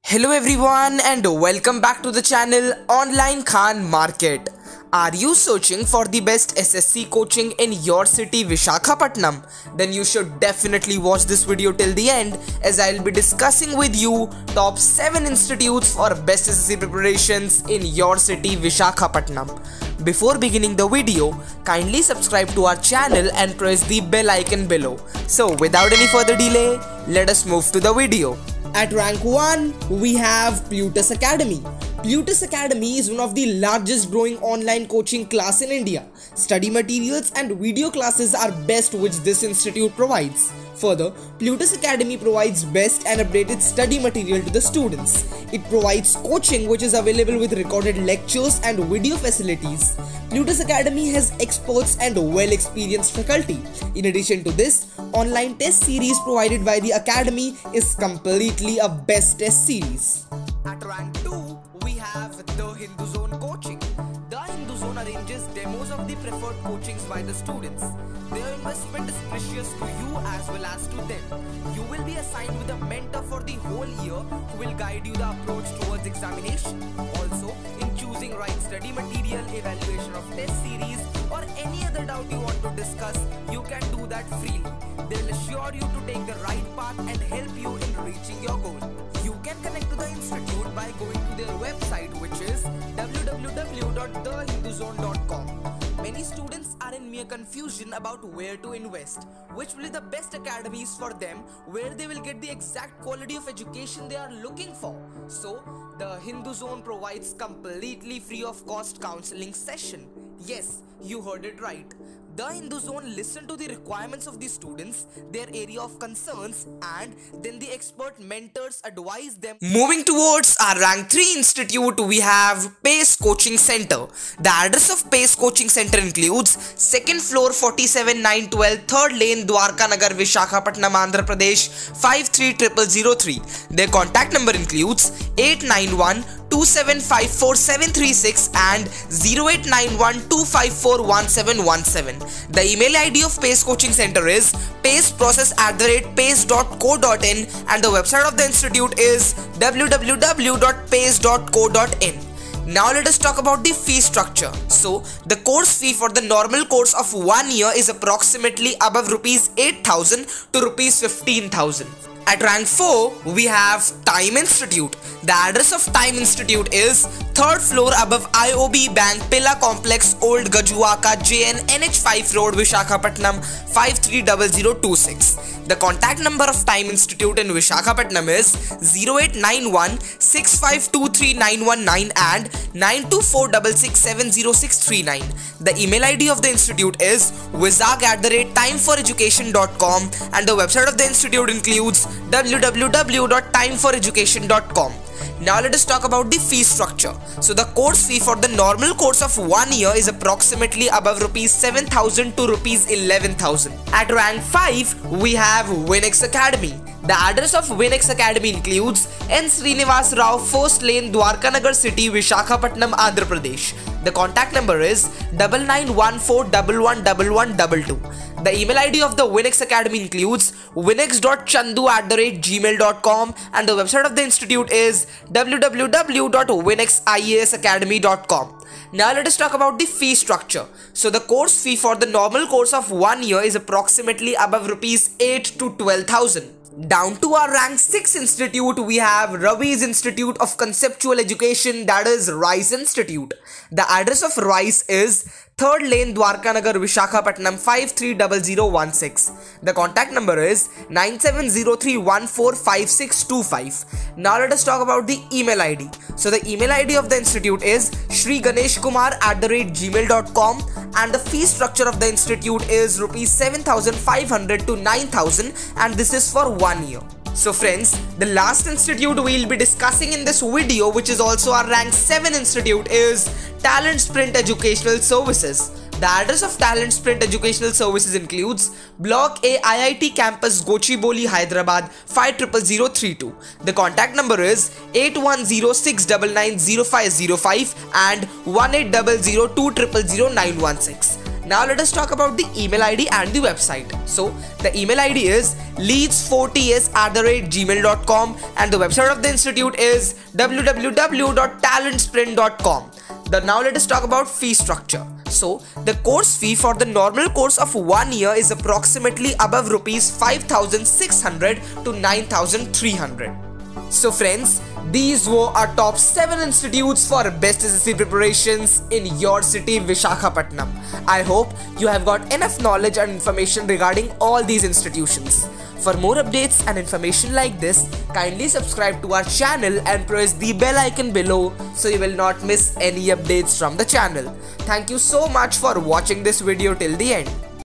Hello everyone and welcome back to the channel Online Khan Market. Are you searching for the best SSC coaching in your city Visakhapatnam? Then you should definitely watch this video till the end as I'll be discussing with you top 7 institutes for best SSC preparations in your city Visakhapatnam. Before beginning the video, kindly subscribe to our channel and press the bell icon below. So without any further delay, let us move to the video. At rank 1, we have Plutus Academy. Plutus Academy is one of the largest growing online coaching class in India. Study materials and video classes are best which this institute provides. Further, Plutus Academy provides best and updated study material to the students. It provides coaching which is available with recorded lectures and video facilities. Plutus Academy has experts and well-experienced faculty. In addition to this, online test series provided by the Academy is completely a best test series. At rank 2, we have the Hindu Zone Coaching. The Hindu Zone arranges demos of the preferred coachings by the students. Their investment is precious to you as well as to them. You will be assigned with a mentor for the whole year who will guide you the approach towards examination. Also, in choosing right study material, evaluation of test series or any other doubt you want to discuss, you can do that freely. They will assure you to take the right path and help you in reaching your goal. You can connect to the institute by going to their website, which is www.thehinduzone.com. Many students are in mere confusion about where to invest, which will be the best academies for them, where they will get the exact quality of education they are looking for. So, the Hindu Zone provides completely free of cost counseling session. Yes, you heard it right. The Hindu Zone listen to the requirements of the students, their area of concerns, and then the expert mentors advise them. Moving towards our rank 3 institute, we have Pace Coaching Center. The address of Pace Coaching Center includes 2nd floor 47912 3rd lane Dwarka Nagar Visakhapatnam Andhra Pradesh 53003. Their contact number includes 891-2754-736 and 0891-254-1717. The email ID of Pace Coaching Center is paceprocess@pace.co.in and the website of the institute is www.pace.co.in. Now let us talk about the fee structure. So, the course fee for the normal course of 1 year is approximately above rupees 8,000 to rupees 15,000. At rank 4, we have Time Institute. The address of Time Institute is 3rd floor above IOB Bank, Pilla Complex, Old Gajuaka, JN, NH5 Road, Visakhapatnam 530026. The contact number of Time Institute in Visakhapatnam is 0891-6523919 and 9246670639. The email ID of the institute is wizag@timeforeducation.com and the website of the institute includes www.timeforeducation.com. Now let us talk about the fee structure. So the course fee for the normal course of 1 year is approximately above rupees 7,000 to rupees 11,000. At rank 5, we have Winx Academy. The address of Winx Academy includes N. Srinivas Rao, 1st lane, Dwarka Nagar City, Visakhapatnam, Andhra Pradesh. The contact number is 9914111122. The email ID of the Winx Academy includes winx.chandu@gmail.com and the website of the institute is www.winxiasacademy.com. Now let us talk about the fee structure. So the course fee for the normal course of 1 year is approximately above rupees 8 to 12,000. Down to our rank 6 institute, we have Ravi's Institute of Conceptual Education, that is RICE Institute. The address of RICE is 3rd lane Dwarka Nagar Visakhapatnam 530016. The contact number is 9703145625. Now let us talk about the email ID. So the email ID of the institute is shriganeshkumar@gmail.com and the fee structure of the institute is rupees 7,500 to 9,000 and this is for 1 year. So friends, the last institute we will be discussing in this video, which is also our rank 7 institute, is Talent Sprint Educational Services. The address of Talent Sprint Educational Services includes Block A, IIT Campus, Gochiboli, Hyderabad 500032. The contact number is 8106990505 and 180020000916. Now let us talk about the email ID and the website. So the email ID is leeds4ts@gmail.com and the website of the institute is www.talentsprint.com. Now let us talk about fee structure. So the course fee for the normal course of 1 year is approximately above rupees 5,600 to 9,300. So friends, these were our top 7 institutes for best SSC preparations in your city, Visakhapatnam. I hope you have got enough knowledge and information regarding all these institutions. For more updates and information like this, kindly subscribe to our channel and press the bell icon below so you will not miss any updates from the channel. Thank you so much for watching this video till the end.